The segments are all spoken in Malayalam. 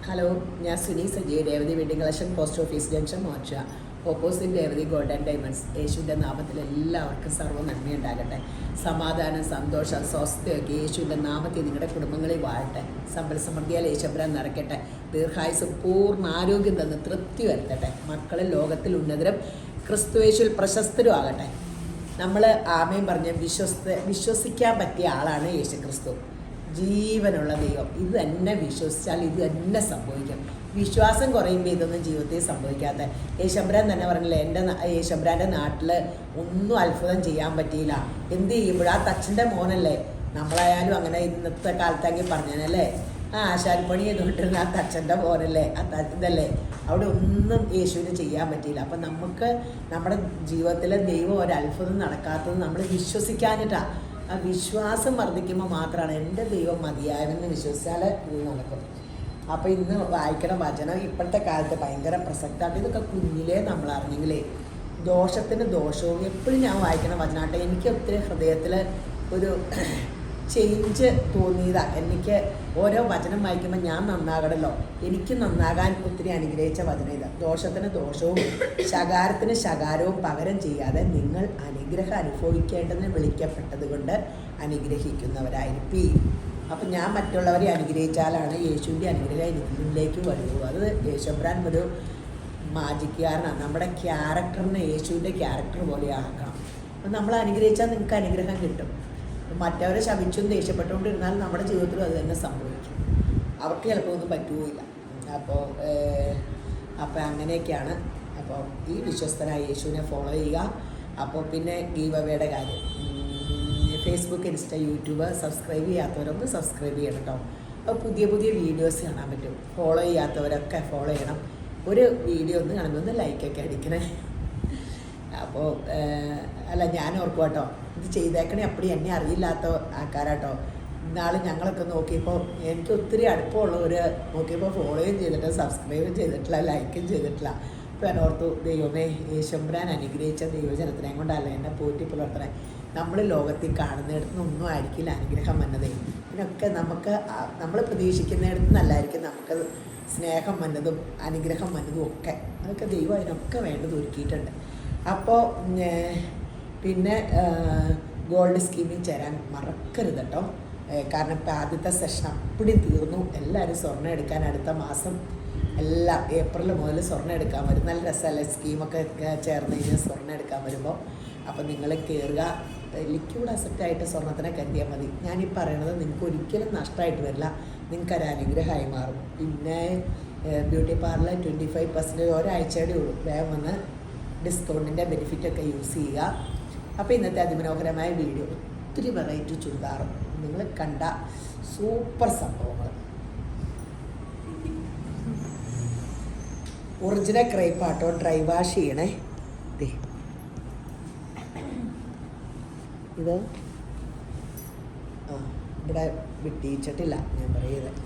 ഹലോ, ഞാൻ Suni Saji, Revathi wedding collection, post office junction, Morcha, opposite Revathi gold and diamonds. യേശുവിൻ്റെ നാമത്തിൽ എല്ലാവർക്കും സർവ്വ നന്മയുണ്ടാകട്ടെ. സമാധാനം, സന്തോഷം, സ്വസ്ഥയൊക്കെ യേശുവിൻ്റെ നാമത്തിൽ നിങ്ങളുടെ കുടുംബങ്ങളിൽ വാഴട്ടെ. സമ്പൽ സമൃദ്ധിയാൽ യേശുബ്രാൻ നിറയ്ക്കട്ടെ. ദീർഘായുസ്, പൂർണ്ണ ആരോഗ്യം തന്ന് തൃപ്തി വരുത്തട്ടെ. മക്കളിൽ ലോകത്തിൽ ഉന്നതരും ക്രിസ്തുയേശുവിൽ പ്രശസ്തരും ആകട്ടെ. നമ്മൾ ആമേൻ പറഞ്ഞ് വിശ്വസിക്കാൻ പറ്റിയ ആളാണ് യേശു ക്രിസ്തു, ജീവനുള്ള ദൈവം. ഇത് തന്നെ വിശ്വസിച്ചാൽ ഇത് തന്നെ സംഭവിക്കും. വിശ്വാസം കുറയുമ്പോൾ ഇതൊന്നും ജീവിതത്തിൽ സംഭവിക്കാത്ത യേശുബ്രാൻ തന്നെ പറഞ്ഞില്ലേ, എൻ്റെ യേശുബ്രാൻ്റെ നാട്ടിൽ ഒന്നും അത്ഭുതം ചെയ്യാൻ പറ്റിയില്ല. എന്ത് ചെയ്യുമ്പോഴും ആ തച്ചൻ്റെ മോനല്ലേ, നമ്മളായാലും അങ്ങനെ ഇന്നത്തെ കാലത്താക്കി പറഞ്ഞല്ലേ, ആശാരിപ്പണി ചെയ്തുകൊണ്ടിരുന്ന ആ തച്ചൻ്റെ മോനല്ലേ, ഇതല്ലേ, അവിടെ ഒന്നും യേശുവിന് ചെയ്യാൻ പറ്റിയില്ല. അപ്പം നമുക്ക് നമ്മുടെ ജീവിതത്തിൽ ദൈവം ഒരത്ഭുതം നടക്കാത്തത് നമ്മൾ വിശ്വസിക്കാഞ്ഞിട്ടാണ്. ആ വിശ്വാസം വർദ്ധിക്കുമ്പോൾ മാത്രമാണ് എൻ്റെ ദൈവം മതിയായതെന്ന് വിശ്വസിച്ചാൽ ഇത് നടക്കും. അപ്പോൾ ഇന്ന് വായിക്കണ വചനം ഇപ്പോഴത്തെ കാലത്ത് ഭയങ്കര പ്രസക്തമാണ്. ഇതൊക്കെ കുഞ്ഞിലേ നമ്മൾ അറിഞ്ഞെങ്കിലേ ദോഷത്തിന് ദോഷവും. എപ്പോഴും ഞാൻ വായിക്കണ വചനമാട്ടെ, എനിക്ക് ഒത്തിരി ഹൃദയത്തിൽ ഒരു ചേഞ്ച് തോന്നിയതാണ്. എനിക്ക് ഓരോ വചനം വായിക്കുമ്പോൾ ഞാൻ നന്നാകണമല്ലോ, എനിക്ക് നന്നാകാൻ ഒത്തിരി അനുഗ്രഹിച്ച വചനം ഇതാണ്. ദോഷത്തിന് ദോഷവും ശകാരത്തിന് ശകാരവും പകരം ചെയ്യാതെ നിങ്ങൾ അനുഗ്രഹം അനുഭവിക്കേണ്ടതിന് വിളിക്കപ്പെട്ടത് കൊണ്ട് അനുഗ്രഹിക്കുന്നവരായിരിക്കും. അപ്പം ഞാൻ മറ്റുള്ളവരെ അനുഗ്രഹിച്ചാലാണ് യേശുവിൻ്റെ അനുഗ്രഹം എന്നിലേക്ക് വരുള്ളൂ. അത് യേശുബ്രാൻ ഒരു മാജിക്കാരനാണ്. നമ്മുടെ ക്യാരക്ടറിനെ യേശുവിൻ്റെ ക്യാരക്ടർ പോലെ ആക്കണം. അപ്പം നമ്മൾ അനുഗ്രഹിച്ചാൽ നിങ്ങൾക്ക് അനുഗ്രഹം കിട്ടും. മറ്റവരെ ശപിച്ചും ദേഷ്യപ്പെട്ടുകൊണ്ടിരുന്നാൽ നമ്മുടെ ജീവിതത്തിലും അത് തന്നെ സംഭവിക്കും. അവർക്ക് ചിലപ്പോൾ ഒന്നും പറ്റുകയില്ല. അപ്പോൾ അങ്ങനെയൊക്കെയാണ്. അപ്പോൾ ഈ വിശ്വസ്തനായ യേശുവിനെ ഫോളോ ചെയ്യുക. അപ്പോൾ പിന്നെ ഗീവ് അവേയുടെ കാര്യം, ഫേസ്ബുക്ക്, ഇൻസ്റ്റ, യൂട്യൂബ് സബ്സ്ക്രൈബ് ചെയ്യാത്തവരൊന്ന് സബ്സ്ക്രൈബ് ചെയ്യണം കേട്ടോ. അപ്പോൾ പുതിയ പുതിയ വീഡിയോസ് കാണാൻ പറ്റും. ഫോളോ ചെയ്യാത്തവരൊക്കെ ഫോളോ ചെയ്യണം. ഒരു വീഡിയോ ഒന്ന് കാണുമ്പോൾ ഒന്ന് ലൈക്കൊക്കെ അടിക്കണേ. അപ്പോൾ അല്ല, ഞാൻ ഓർക്കും കേട്ടോ, ഇത് ചെയ്തേക്കണേ അപ്പടി എന്നെ അറിയില്ലാത്ത ആൾക്കാരാട്ടോ. ഇന്നാൾ ഞങ്ങളൊക്കെ നോക്കിയപ്പോൾ എനിക്ക് ഒത്തിരി അടുപ്പമുള്ളവർ നോക്കിയപ്പോൾ ഫോളോയും ചെയ്തിട്ട് സബ്സ്ക്രൈബും ചെയ്തിട്ടില്ല, ലൈക്കും ചെയ്തിട്ടില്ല. അപ്പോൾ ഞാൻ ഓർത്തു, ദൈവമേ, യേശുബ്രാൻ അനുഗ്രഹിച്ച ദൈവജനത്തിനെ കൊണ്ടല്ല എന്നെ പോറ്റി പുലർത്തണേ. നമ്മൾ ലോകത്തിൽ കാണുന്നിടത്തുനിന്നൊന്നും ആയിരിക്കില്ല അനുഗ്രഹം വന്നതേ. ഇതിനൊക്കെ നമ്മൾ പ്രതീക്ഷിക്കുന്നിടത്തു നിന്നല്ലായിരിക്കും നമുക്ക് സ്നേഹം വന്നതും അനുഗ്രഹം വന്നതും ഒക്കെ. അതൊക്കെ ദൈവം അതിനൊക്കെ വേണ്ടത് ഒരുക്കിയിട്ടുണ്ട്. അപ്പോൾ പിന്നെ ഗോൾഡ് സ്കീമിൽ ചേരാൻ മറക്കരുത് കേട്ടോ. കാരണം ഇപ്പോൾ ആദ്യത്തെ സെഷൻ അപ്പടി തീർന്നു. എല്ലാവരും സ്വർണ്ണം എടുക്കാൻ അടുത്ത മാസം എല്ലാം ഏപ്രിൽ മുതൽ സ്വർണ്ണം എടുക്കാൻ വരും. നല്ല രസമല്ലേ സ്കീമൊക്കെ ചേർന്ന് കഴിഞ്ഞാൽ സ്വർണ്ണം എടുക്കാൻ വരുമ്പോൾ. അപ്പോൾ നിങ്ങൾ കയറുക. ലിക്വിഡ് അസറ്റായിട്ട് സ്വർണ്ണത്തിനെ കരുതിയാൽ മതി. ഞാനീ പറയണത് നിങ്ങൾക്ക് ഒരിക്കലും നഷ്ടമായിട്ട് വരില്ല, നിങ്ങൾക്കൊരു അനുഗ്രഹമായി മാറും. പിന്നെ ബ്യൂട്ടി പാർലർ 25% ഒരാഴ്ചയുടെ ഉള്ളൂ. വേഗം വന്ന് ഡിസ്കൗണ്ടിൻ്റെ ബെനിഫിറ്റൊക്കെ യൂസ് ചെയ്യുക. അപ്പോൾ ഇന്നത്തെ അതിമനോഹരമായ വീഡിയോ, ഒത്തിരി വെറൈറ്റി ചുരിദാറും നിങ്ങൾ കണ്ട സൂപ്പർ സംഭവങ്ങൾ. ഒറിജിനൽ ക്രേപ്പാട്ടോ, ഡ്രൈ വാഷ് ചെയ്യണേ. ഇത് ഇവിടെ വിട്ടിച്ചിട്ടില്ല, ഞാൻ പറയുന്നത്.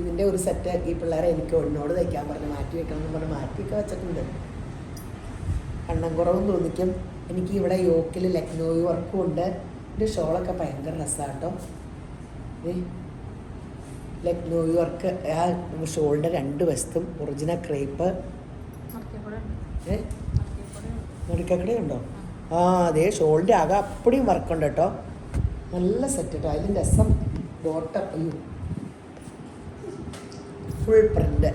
ഇതിൻ്റെ ഒരു സെറ്റ് ഈ പിള്ളേരെ എനിക്ക് എന്നോട് തയ്ക്കാൻ പറഞ്ഞ് മാറ്റി വെക്കണമെന്ന് പറഞ്ഞ് മാറ്റിയൊക്കെ വെച്ചിട്ടുണ്ട്. കണ്ണം കുറവും തോന്നിക്കും. എനിക്ക് ഇവിടെ യോക്കിൽ ലക്നോയി വർക്കും ഉണ്ട്. എൻ്റെ ഷോളൊക്കെ ഭയങ്കര രസമാണ് കേട്ടോ. ലക്നോയി വർക്ക് ആ ഷോളിൻ്റെ രണ്ട് വശത്തും ഒറിജിനൽ ക്രേപ്പ്. നടുക്കക്കടയുണ്ടോ? ആ, അതേ ഷോളിൻ്റെ ആകെ അപ്പടിയും വർക്കുണ്ട് കേട്ടോ. നല്ല സെറ്റ് കേട്ടോ. അതിൻ്റെ രസം ബോട്ടം, ഫുൾ പ്രിൻ്റ്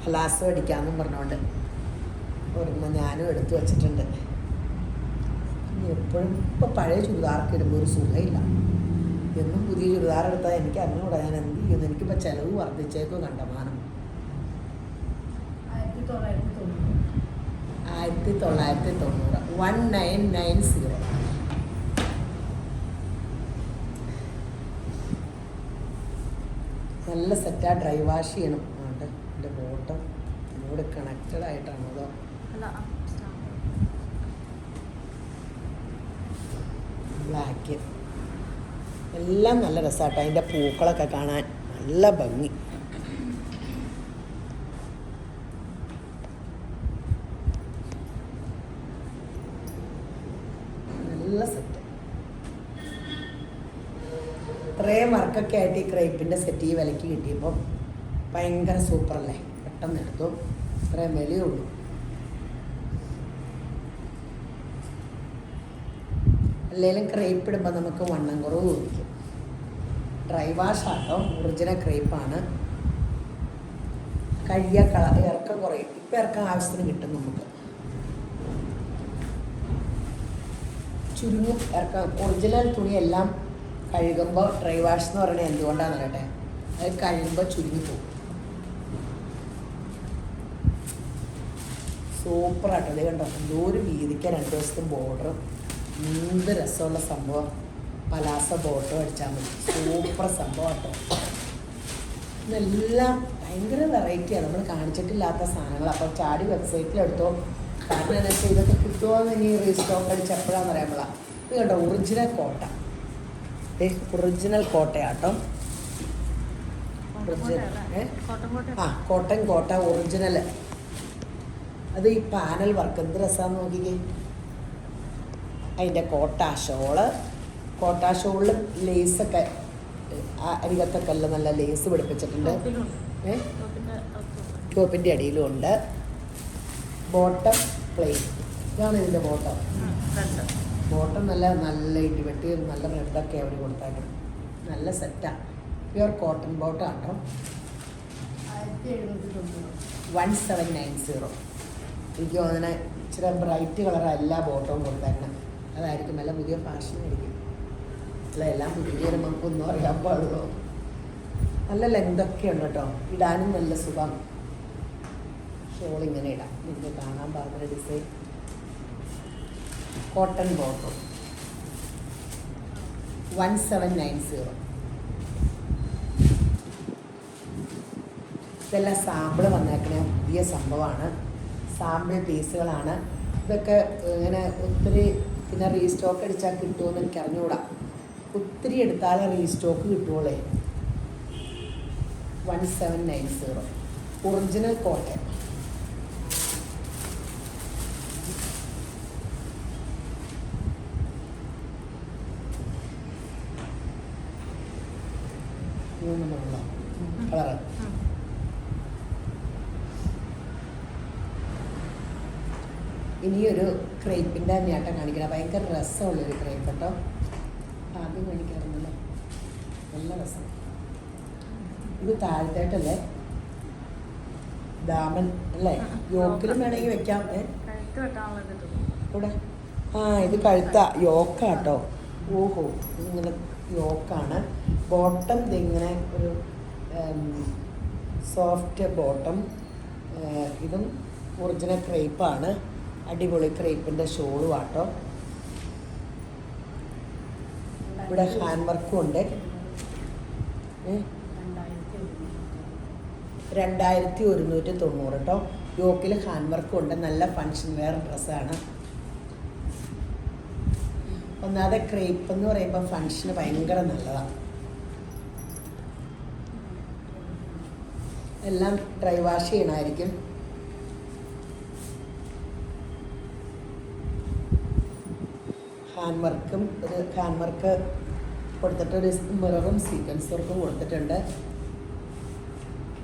ഹലാസോ അടിക്കാമെന്നും പറഞ്ഞുകൊണ്ട് ഒരെണ്ണം ഞാനും എടുത്തു വച്ചിട്ടുണ്ട്. എപ്പോഴും ഇപ്പോൾ പഴയ ചുരിദാറൊക്കെ ഇടുമ്പോൾ ഒരു സുഖമില്ല. എന്നും പുതിയ ചുരിദാർ എടുത്താൽ എനിക്ക് അറിഞ്ഞുകൂടാ ഞാൻ എന്ത് ചെയ്യുന്നു. എനിക്കിപ്പോൾ ചിലവ് വർദ്ധിച്ചേക്കോ കണ്ടമാനം. 1990 1990. നല്ല സെറ്റാ. ഡ്രൈ വാഷ് ചെയ്യണം. അതുകൊണ്ട് എൻ്റെ ബോട്ടം എന്നോട് കണക്റ്റഡ് ആയിട്ടാണോ അതോ ബ്ലാക്ക് എല്ലാം നല്ല രസമാട്ടോ. അതിൻ്റെ പൂക്കളൊക്കെ കാണാൻ നല്ല ഭംഗി. നല്ല സെറ്റ്. ഇത്രയും വർക്കൊക്കെ ആയിട്ട് ഈ ക്രേപ്പിൻ്റെ സെറ്റ് ഈ വിലയ്ക്ക് കിട്ടിയപ്പോൾ ഭയങ്കര സൂപ്പറല്ലേ. പെട്ടെന്ന് എടുത്തു. ഇത്രയും വിലയുള്ളൂ. അല്ലെങ്കിലും ക്രേപ്പ് ഇടുമ്പോൾ നമുക്ക് വണ്ണം കുറവ് തോന്നിക്കും. ഡ്രൈ വാഷ് ആട്ടോ, ഒറിജിനൽ ക്രേപ്പാണ്. കഴിയ ഇറക്കം കുറയും. ഇപ്പം ഇറക്കം ആവശ്യത്തിന് കിട്ടും നമുക്ക്. ചുരുങ്ങും ഇറക്കം. ഒറിജിനൽ തുണിയെല്ലാം കഴുകുമ്പോൾ ഡ്രൈ വാഷ് എന്ന് പറയുന്നത് എന്തുകൊണ്ടാണെന്ന് പറയട്ടെ, അത് കഴിയുമ്പോൾ ചുരുങ്ങിപ്പോകും. സൂപ്പറാട്ടോ. ഇത് കണ്ടോ, എന്തോ ഒരു വീതിക്ക് 2 ദിവസത്തെ ബോർഡറും. എന്ത് രസമുള്ള സംഭവം. പലാസ ബോട്ടോ അടിച്ചാൽ മതി. സൂപ്പർ സംഭവം കേട്ടോ. ഇതെല്ലാം ഭയങ്കര വെറൈറ്റിയാണ്. നമ്മൾ കാണിച്ചിട്ടില്ലാത്ത സാധനങ്ങൾ. അപ്പോൾ ചാടി വെബ്സൈറ്റിലെടുത്തോ. കാരണം എന്താ വെച്ചാൽ ഇതൊക്കെ കിട്ടുമോ എന്ന് ഇനി റീസ്റ്റോക്ക് അടിച്ച് എപ്പോഴാന്ന് പറയുമ്പോഴാണ്. ഇത് കേട്ടോ, ഒറിജിനൽ കോട്ട. ഒറിജിനൽ കോട്ടയാട്ടോ. കോട്ടൺ കോട്ട ഒറിജിനൽ. അത് ഈ പാനൽ വർക്ക് എന്ത് രസമാണെന്ന് നോക്കിക്കേ. അതിൻ്റെ കോട്ടാ ഷോളിൽ ലേസൊക്കെ അരികത്തൊക്കെ എല്ലാം നല്ല ലേസ് പിടിപ്പിച്ചിട്ടുണ്ട്. ടോപ്പിൻ്റെ അടിയിലും ഉണ്ട്. Bottom plain. ഇതാണ് ഇതിൻ്റെ ബോട്ടം. നല്ല ഇടിവെട്ടി നല്ല ബ്രെഡൊക്കെ അവർ കൊടുത്തായിരുന്നു. നല്ല സെറ്റാണ്. പ്യുവർ കോട്ടൺ ബോട്ടം ആട്ടോ. 1790. എനിക്ക് തോന്നുന്നത് ഇച്ചിരി ബ്രൈറ്റ് കളറാണ് എല്ലാ ബോട്ടവും കൊടുത്തേക്കണം. അതായിരിക്കും നല്ല പുതിയ ഫാഷനായിരിക്കും. അല്ല, എല്ലാം പുതിയ നമുക്കൊന്നും അറിയാൻ പാടുള്ളൂ. നല്ല ലെങ്തൊക്കെ ഉണ്ട് കേട്ടോ. ഇടാനും നല്ല സുഖം. ഷോൾ ഇങ്ങനെ ഇടാം. നിങ്ങൾക്ക് കാണാൻ പാടുന്ന ഡിസൈൻ. Cotton bottom 1790. ഇതെല്ലാം സാമ്പിൾ വന്നേക്കണേ. പുതിയ സംഭവമാണ്. സാമ്പിൾ പീസുകളാണ് ഇതൊക്കെ. ഇങ്ങനെ ഒത്തിരി പിന്നെ റീസ്റ്റോക്ക് അടിച്ചാൽ കിട്ടുമെന്ന് എനിക്ക് അറിഞ്ഞുകൂടാ. ഒത്തിരി എടുത്താലേ റീസ്റ്റോക്ക് കിട്ടുള്ളേ. 1790 original cotton. കളറ്. ഇനിയൊരു ക്രേപ്പിൻ്റെ തന്നെയാട്ടം കാണിക്കണം. ഭയങ്കര രസമുള്ളൊരു ക്രേപ്പ് കേട്ടോ. ആദ്യം കാണിക്കാറുണ്ടല്ലോ. നല്ല രസം. ഇത് താഴത്തായിട്ടല്ലേ ദാമൻ അല്ലേ? യോക്കിലും വേണമെങ്കിൽ വെക്കാം. ഇവിടെ ഇത് കഴുത്ത യോക്കാട്ടോ. ഓഹോ, ഇങ്ങനെ യോക്കാണ്. ബോട്ടം ഇതിങ്ങനെ ഒരു സോഫ്റ്റ് ബോട്ടം. ഇതും ഒറിജിനൽ ക്രേപ്പാണ്. അടിപൊളി ക്രേപ്പിൻ്റെ ഷോളും ആട്ടോ. ഇവിടെ ഹാൻഡ് വർക്കും ഉണ്ട്. 2190 കേട്ടോ. യോക്കിൽ ഹാൻഡ് വർക്കും ഉണ്ട്. നല്ല ഫങ്ഷൻ വെയർ ഡ്രസ്സാണ്. ഒന്നാമതെ ക്രേപ്പ് എന്ന് പറയുമ്പോൾ ഫങ്ഷന് ഭയങ്കര നല്ലതാണ്. എല്ലാം ഡ്രൈ വാഷ് ചെയ്യണമായിരിക്കും. ഹാൻഡ് വർക്കും ഒരു ഹാൻഡ് വർക്ക് കൊടുത്തിട്ട് ഒരു മിററും സീക്വൻസ് വർക്കും കൊടുത്തിട്ടുണ്ട്.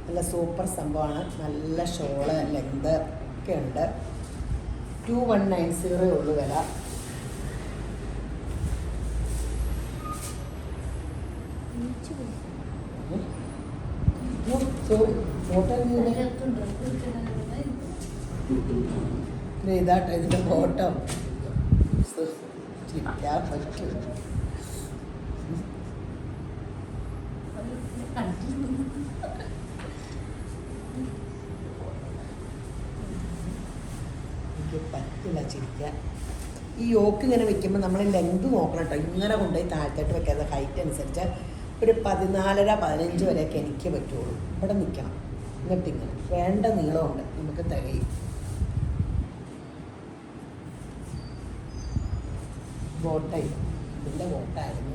നല്ല സൂപ്പർ സംഭവമാണ്. നല്ല ഷോള് ലെങ്ത് ഒക്കെ ഉണ്ട്. 2190 ഉള്ളൂ വില. ഇതാട്ടോ ഇതിൻ്റെ ഫോട്ടോ. ചിരിക്കാൻ പറ്റും. എനിക്ക് പറ്റില്ല ചിരിക്കാൻ. ഈ യോക്ക് ഇങ്ങനെ വെക്കുമ്പോൾ നമ്മൾ ലെങ്ത് നോക്കണം കേട്ടോ. ഇങ്ങനെ കൊണ്ടുപോയി താഴത്തോട്ട് വെക്കാതെ ഹൈറ്റ് അനുസരിച്ച് ഒരു 14-15 വരെയൊക്കെ എനിക്ക് പറ്റുള്ളൂ. ഇവിടെ നിൽക്കണം. എന്നിട്ടിങ്ങനെ വേണ്ട നീളമുണ്ട് നമുക്ക് തികയും. ബോട്ടായി ഇതിൻ്റെ ബോട്ടായിരുന്നു.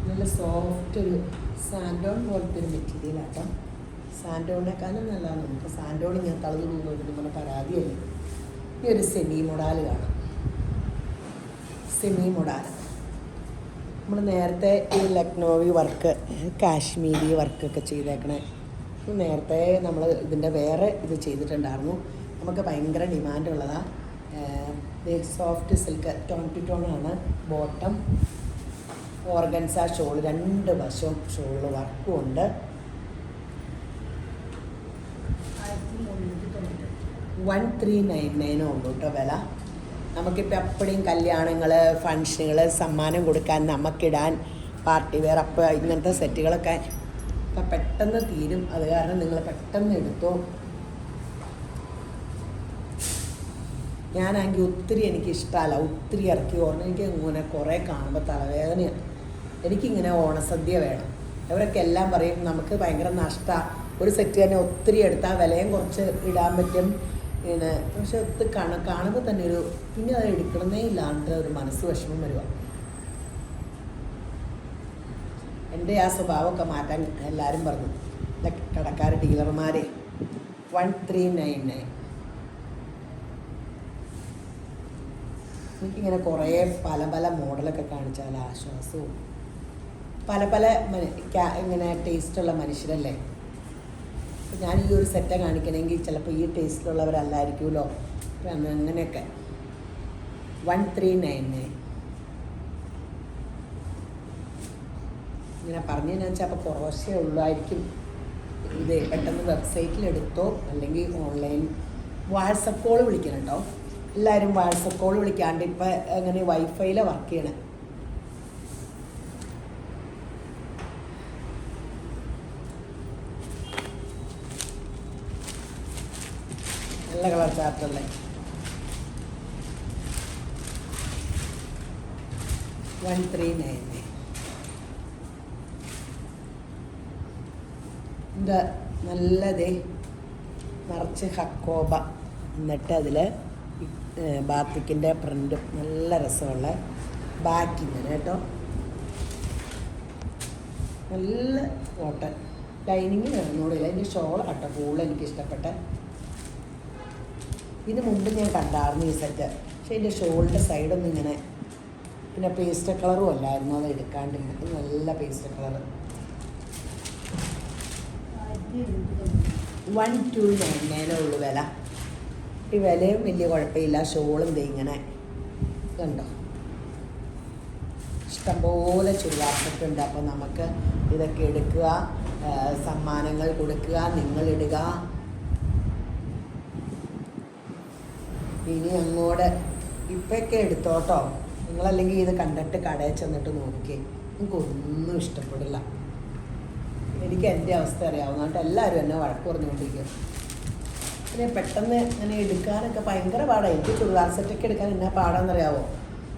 നല്ല സോഫ്റ്റ് ഒരു സാൻഡോൺ പോലത്തെ ഒരു മെറ്റീരിയലാട്ടോ. സാൻഡോണിനെക്കാളും നല്ലതാണ് നമുക്ക്. സാൻഡോൺ ഞാൻ തളർന്നു പോകുന്നതിന് നമ്മുടെ പരാതിയല്ലേ. ഈ ഒരു സെമി മൊഡാൽ കാണാം. സെമി മൊഡാൽ നമ്മൾ നേരത്തെ ഈ ലക്നോവി വർക്ക്, കാശ്മീരി വർക്കൊക്കെ ചെയ്തേക്കണേ നേരത്തെ നമ്മൾ ഇതിൻ്റെ വേറെ ഇത് ചെയ്തിട്ടുണ്ടായിരുന്നു. നമുക്ക് ഭയങ്കര ഡിമാൻഡുള്ളതാണ്. Soft silk tone to tone ആണ്. ബോട്ടം ഓർഗൻസ ഷോൾ, 2 വശവും ഷോള് വർക്കും ഉണ്ട്. 1399 ഉള്ളൂ കേട്ടോ വില. നമുക്കിപ്പോൾ എപ്പോഴും കല്യാണങ്ങൾ, ഫങ്ഷനുകൾ, സമ്മാനം കൊടുക്കാൻ, നമുക്കിടാൻ, പാർട്ടി വെയർ, അപ്പോൾ ഇങ്ങനത്തെ സെറ്റുകളൊക്കെ ഇപ്പം പെട്ടെന്ന് തീരും. അത് കാരണം നിങ്ങൾ പെട്ടെന്ന് എടുത്തോ. ഞാനാണെങ്കിൽ ഒത്തിരി എനിക്കിഷ്ടമല്ല, ഒത്തിരി ഇറക്കി ഓർമ്മ. എനിക്ക് ഇങ്ങനെ കുറേ കാണുമ്പോൾ തലവേദനയാണ്. എനിക്കിങ്ങനെ ഓണസദ്യ വേണം. അവരൊക്കെ എല്ലാം പറയും നമുക്ക് ഭയങ്കര നഷ്ടമാണ്, ഒരു സെറ്റ് തന്നെ ഒത്തിരി എടുത്താൽ വിലയും കുറച്ച് ഇടാൻ പറ്റും പിന്നെ. പക്ഷെ ഒത്തിരി കാണുമ്പോൾ തന്നെ പിന്നെ അത് എടുക്കണമെന്നേ ഇല്ലാണ്ട് ഒരു മനസ്സ് വിഷമം വരുക. എൻ്റെ ആ സ്വഭാവമൊക്കെ മാറ്റാൻ എല്ലാവരും പറഞ്ഞു, കടക്കാർ, ഡീലർമാരെ. 1399. എനിക്കിങ്ങനെ കുറേ പല പല മോഡലൊക്കെ കാണിച്ചാൽ ആശ്വാസവും. പല പല ഇങ്ങനെ ടേസ്റ്റുള്ള മനുഷ്യരല്ലേ. അപ്പം ഞാൻ ഈ ഒരു സെറ്റ കാണിക്കണമെങ്കിൽ ചിലപ്പോൾ ഈ ടേസ്റ്റിലുള്ളവരല്ലായിരിക്കുമല്ലോ. അങ്ങനെയൊക്കെ. 1399 ഇങ്ങനെ പറഞ്ഞതെന്ന് വെച്ചാൽ അപ്പോൾ കുറച്ചേ ഉള്ളായിരിക്കും. ഇത് പെട്ടെന്ന് വെബ്സൈറ്റിലെടുത്തോ അല്ലെങ്കിൽ ഓൺലൈൻ വാട്സപ്പ് കോൾ വിളിക്കണം കേട്ടോ. എല്ലാവരും വാട്സപ്പ് കോൾ വിളിക്കാണ്ട് ഇപ്പം അങ്ങനെ വൈഫൈയിലാണ് വർക്ക് ചെയ്യണേ. നല്ല കളർ ചാർട്ടല്ലേ. 1399. ഇത് നല്ലതേ നിറച്ച് ഹക്കോബ, എന്നിട്ട് അതിൽ ബാത്തിക്കിൻ്റെ പ്രിൻ്റ് നല്ല രസമുള്ള ബാക്കിങ്ങനെ കേട്ടോ. നല്ല കോട്ടൺ ലൈനിങ് വേണമെന്നോടില്ല. അതിൻ്റെ ഷോൾ കേട്ടോ കൂടുതൽ എനിക്കിഷ്ടപ്പെട്ട. ഇതിന് മുമ്പ് ഞാൻ കണ്ടായിരുന്നു ഈ സെറ്റ്. പക്ഷേ ഇതിൻ്റെ ഷോളിൻ്റെ സൈഡൊന്നും ഇങ്ങനെ പിന്നെ പേസ്റ്റ് കളറും അല്ലായിരുന്നു, അത് എടുക്കാണ്ട്. ഇത് നല്ല പേസ്റ്റ് കളർ. 1299 ഉള്ളൂ വില. ഈ വിലയും വലിയ കുഴപ്പമില്ല. ഷോളും ദേ ഇങ്ങനെ കണ്ടോ, ഇഷ്ടംപോലെ ചുരിദാർസൊക്കെ ഉണ്ട്. അപ്പോൾ നമുക്ക് ഇതൊക്കെ എടുക്കുക, സമ്മാനങ്ങൾ കൊടുക്കുക, നിങ്ങളിടുക. ഇനി അങ്ങോട്ട് ഇപ്പൊക്കെ എടുത്തോട്ടോ. നിങ്ങളല്ലെങ്കിൽ ഇത് കണ്ടിട്ട് കടയിൽ ചെന്നിട്ട് നോക്കിയേ, എനിക്കൊന്നും ഇഷ്ടപ്പെടില്ല. എനിക്ക് എൻ്റെ അവസ്ഥ അറിയാവുന്നതുകൊണ്ട് എല്ലാവരും എന്നെ വഴക്ക് പറഞ്ഞുകൊണ്ടിരിക്കും. പിന്നെ പെട്ടെന്ന് ഇങ്ങനെ എടുക്കാനൊക്കെ ഭയങ്കര പാടാണ്. എനിക്ക് ചുരിദാർ സെറ്റൊക്കെ എടുക്കാൻ എന്നാ പാടാന്നറിയാവോ?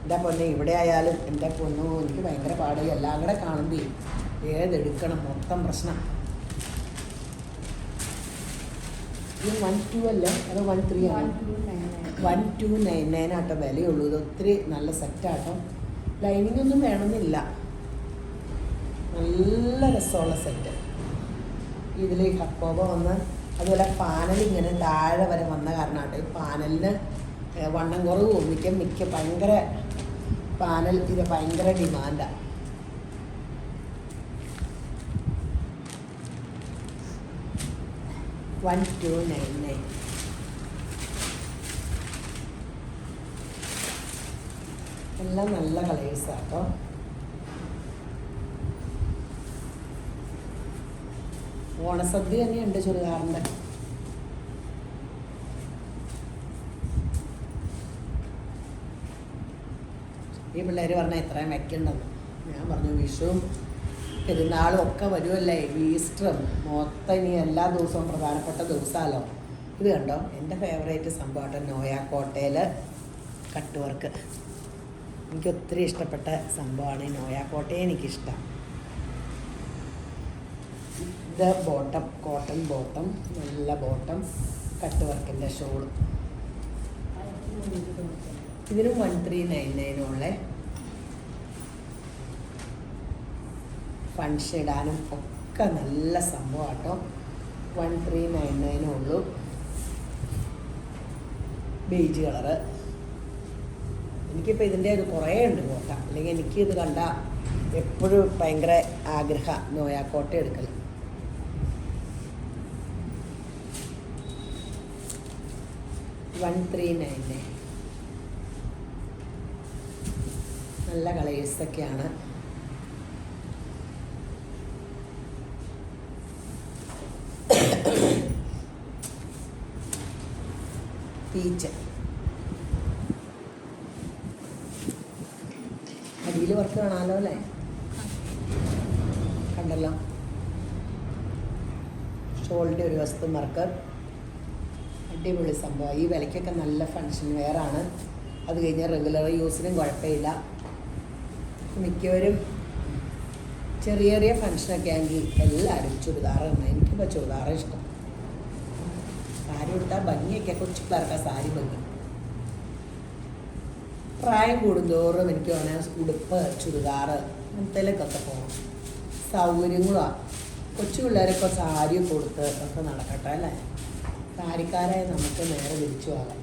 എൻ്റെ പൊന്നെ ഇവിടെ ആയാലും എൻ്റെ പൊന്നോ എനിക്ക് ഭയങ്കര പാട്. എല്ലാം കൂടെ കാണുമ്പോൾ ഏതെടുക്കണം മൊത്തം പ്രശ്നം. ഇത് 12 അല്ല, അത് 13 ആണ്. 1299 ആട്ടോ വിലയുള്ളൂ. ഇത് ഒത്തിരി നല്ല സെറ്റാട്ടോ. ലൈനിങ് ഒന്നും വേണമെന്നില്ല. നല്ല രസമുള്ള സെറ്റ്. ഇതിൽ ഹക്കോബ വന്ന് അതുപോലെ പാനൽ ഇങ്ങനെ താഴെ വരെ വന്ന കാരണമാട്ടോ. ഈ പാനലിന് വണ്ണം കുറവ് മിക്ക ഭയങ്കര പാനൽ ഇത് ഭയങ്കര ഡിമാൻഡാണ്. $1299. എല്ലാം നല്ല കളേഴ്സാണ് കേട്ടോ. ഓണസദ്യ തന്നെയുണ്ട് ചുരിദാറിൻ്റെ. ഈ പിള്ളേർ പറഞ്ഞാൽ ഇത്രയും വയ്ക്കണ്ടെന്ന്. ഞാൻ പറഞ്ഞു വിഷുവും പെരുന്നാളും ഒക്കെ വരുമല്ലേ, ഈസ്റ്ററും മൊത്തം ഇനി എല്ലാ ദിവസവും പ്രധാനപ്പെട്ട ദിവസമല്ലോ. ഇത് കണ്ടോ, എൻ്റെ ഫേവറേറ്റ് സംഭവമായിട്ട് നോയ കോട്ടയിൽ കട്ട് വർക്ക്. എനിക്ക് ഒത്തിരി ഇഷ്ടപ്പെട്ട സംഭവമാണ് ഈ നോയ കോട്ടയെ. എനിക്കിഷ്ടം. ഇത് ബോട്ടം, കോട്ടൺ ബോട്ടം, നല്ല ബോട്ടം, കട്ട് വർക്കിൻ്റെ ഷോൾ. ഇതിനും 1399 ഉള്ള. ഫങ്ഷൻ ഇടാനും ഒക്കെ നല്ല സംഭവം കേട്ടോ. 1399 ഉള്ളൂ. Beige colour. എനിക്കിപ്പോൾ ഇതിൻ്റെ ഒരു കുറേ ഉണ്ട് കോട്ട, അല്ലെങ്കിൽ എനിക്കിത് കണ്ട എപ്പോഴും ഭയങ്കര ആഗ്രഹ നോയാക്കോട്ട എടുക്കൽ. $139 നല്ല കളേഴ്സൊക്കെയാണ്. പീച്ച് അടിയിൽ വർക്ക് കാണാമല്ലോ അല്ലേ? കണ്ടല്ലോ. ഷോളിൻ്റെ ഒരു വസ്തു മാർക്കർ, അടിപൊളി സംഭവം. ഈ വിലയ്ക്കൊക്കെ നല്ല ഫങ്ഷൻ വെയറാണ്. അത് കഴിഞ്ഞാൽ റെഗുലർ യൂസിനും കുഴപ്പമില്ല. മിക്കവരും ചെറിയ ചെറിയ ഫങ്ഷനൊക്കെ ആണെങ്കിൽ എല്ലാവരും ചുരിദാറാണ്. എനിക്കിപ്പോൾ ചുരിദാറ് ഇഷ്ടം. സാരി കൊടുത്താൽ ഭംഗിയൊക്കെ കൊച്ചു പിള്ളേർക്ക് സാരി ഭംഗി. പ്രായം കൂടുന്തോറും എനിക്ക് തോന്നാൻ ഉടുപ്പ് ചുരിദാറ് അങ്ങനത്തേലൊക്കെ പോകണം. സൗകര്യങ്ങളാണ്. കൊച്ചു പിള്ളേരൊക്കെ സാരി കൊടുത്ത് ഒക്കെ നടക്കട്ടെ അല്ലേ? സാരിക്കാരായ നമുക്ക് നേരെ തിരിച്ചു പോകാം.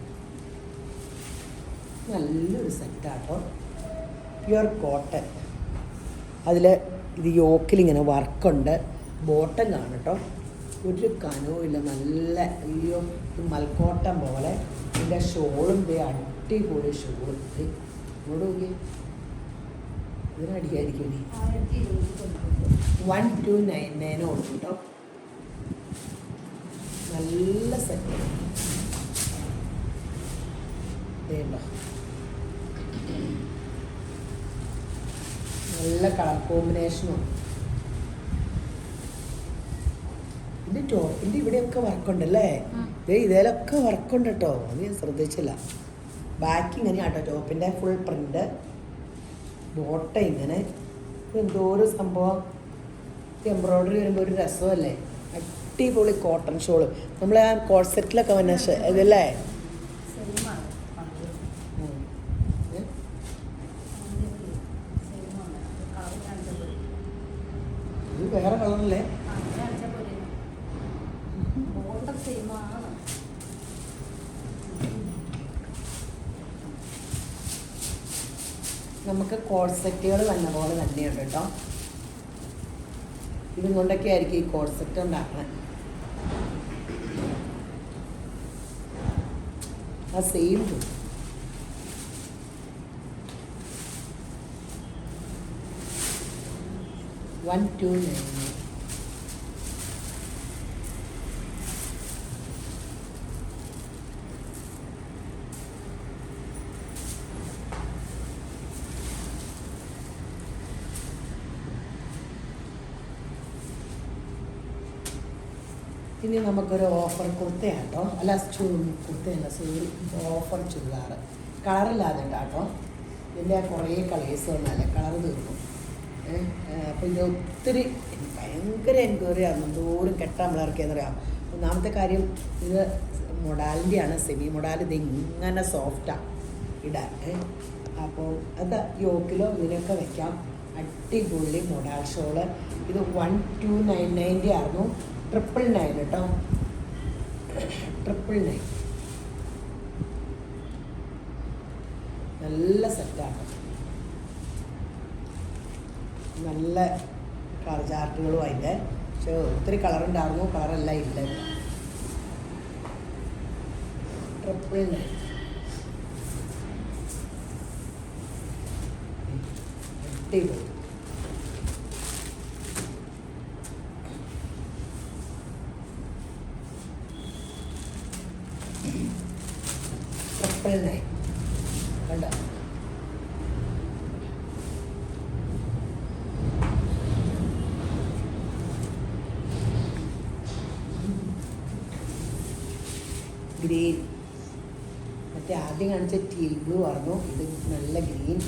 നല്ലൊരു സെറ്റാട്ടോ, പ്യുവർ കോട്ടൺ. അതിൽ ഇത് യോക്കിലിങ്ങനെ വർക്കുണ്ട്. ബോട്ടം കാണട്ടോ, ഒരു കനവും ഇല്ല. നല്ല അയ്യോ മൽക്കോട്ടം പോലെ. ഇതിൻ്റെ ഷോളും അടിപൊളി ഷോളും. ഇങ്ങോട്ട് നോക്കി, ഇതിനടിയായിരിക്കും. 1299 കൊടുക്കും കേട്ടോ. നല്ല സെറ്റ്. ഇതേണ്ടോ, നല്ല കളർ കോമ്പിനേഷനും. ഇതിൻ്റെ ടോപ്പിൻ്റെ ഇവിടെയൊക്കെ വർക്കുണ്ടല്ലേ? ഇതിലൊക്കെ വർക്കുണ്ട് കേട്ടോ. അത് ഞാൻ ശ്രദ്ധിച്ചില്ല. ബാക്ക് ഇങ്ങനെയാട്ടോ ടോപ്പിൻ്റെ ഫുൾ പ്രിൻ്റ്. ബോട്ട ഇങ്ങനെ. എന്തോരം സംഭവം. എംബ്രോയ്ഡറി വരുമ്പോൾ ഒരു രസമല്ലേ? അടിപൊളി കോട്ടൺ ഷോള്. നമ്മൾ ആ കോട്ട് സെറ്റിലൊക്കെ വന്ന ഇതല്ലേ? ഇത് വേറെ കളറല്ലേ? നമുക്ക് കോട്ട് സെറ്റുകൾ വന്ന പോലെ തന്നെയുണ്ട് കേട്ടോ. ഇതും കൊണ്ടൊക്കെ ആയിരിക്കും ഈ കോട്ട് സെറ്റ് ഉണ്ടാക്കണേ. ആ സെയിം $129. ഇനി നമുക്കൊരു ഓഫർ കുർത്തയാട്ടോ. അല്ല കുർത്തയല്ല, സോറി, ഓഫർ ചുരിദാർ. കളറില്ലാതെ കേട്ടോ. ഇതിൻ്റെ കുറേ കളേഴ്സ് വന്നാലേ കളർ തീർക്കും. അപ്പോൾ ഇത് ഒത്തിരി ഭയങ്കര എൻക്വയറി ആണ്. എന്തോരം കെട്ടാൻ പിള്ളേർക്കെന്നറിയാം. ഒന്നാമത്തെ കാര്യം, ഇത് മൊഡാലിൻ്റെയാണ്, സെമി മൊഡാൽ. ഇത് ഇങ്ങനെ സോഫ്റ്റാണ് ഇടാൻ. അപ്പോൾ അത് യോക്കിലോ ഇതിനൊക്കെ വെക്കാം. അടിപൊളി മൊഡാൽ ഷോള്. ഇത് 1299 ആയിരുന്നു. 999 കേട്ടോ. 999 നല്ല സെറ്റാണ്. നല്ല കളർ ചാർട്ടുകളും അതിൻ്റെ. പക്ഷേ ഒത്തിരി കളറുണ്ടായിരുന്നു, കളറെല്ലാം ഇല്ല. 999 അടിപൊളി. കണ്ടോ? ഗ്രീൻ. മറ്റേ ആദ്യം കാണിച്ച ടീൽ ബ്ലൂ ആയിരുന്നു. ഇത് നല്ല ഗ്രീൻ.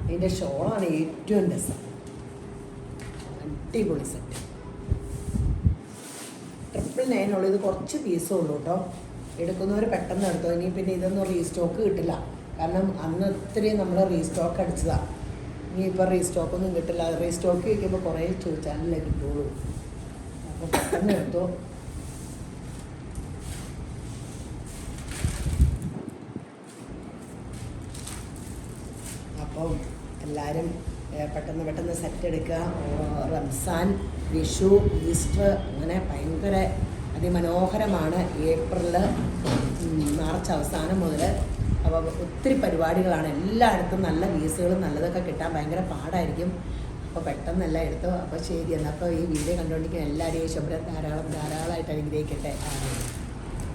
ഇതിൻ്റെ ഷോളാണ് ഏറ്റവും രസം. അടിപൊളി സെറ്റ്. 999 ഇത് കുറച്ച് പീസേ ഉള്ളൂ കേട്ടോ. എടുക്കുന്നവർ പെട്ടെന്ന് എടുത്തോ. ഇനി പിന്നെ ഇതൊന്നും റീസ്റ്റോക്ക് കിട്ടില്ല. കാരണം അന്ന് ഒത്തിരി നമ്മൾ റീസ്റ്റോക്ക് അടിച്ചതാണ്. ഇനിയിപ്പോൾ റീസ്റ്റോക്കൊന്നും കിട്ടില്ല. റീസ്റ്റോക്ക് വയ്ക്കുമ്പോൾ കുറേ ചോദിച്ചാലല്ലേ കിട്ടുള്ളൂ. അപ്പോൾ പെട്ടെന്ന് എടുത്തോ. അപ്പോൾ എല്ലാവരും പെട്ടെന്ന് സെറ്റ് എടുക്കുക. റംസാൻ, വിഷു, ഈസ്റ്റർ അങ്ങനെ ഭയങ്കര അതിമനോഹരമാണ്. ഏപ്രിൽ മാർച്ച് അവസാനം മുതൽ അപ്പോൾ ഒത്തിരി പരിപാടികളാണ്. എല്ലായിടത്തും നല്ല വീസുകളും നല്ലതൊക്കെ കിട്ടാൻ ഭയങ്കര പാടായിരിക്കും. അപ്പോൾ പെട്ടെന്നെല്ലാം എടുത്തു. അപ്പോൾ ശരി എന്നാൽ അപ്പോൾ ഈ വീഡിയോ കണ്ടുകൊണ്ടിരിക്കുന്ന എല്ലാവരെയും ശുഭ്രം ധാരാളമായിട്ട് അനുഗ്രഹിക്കട്ടെ.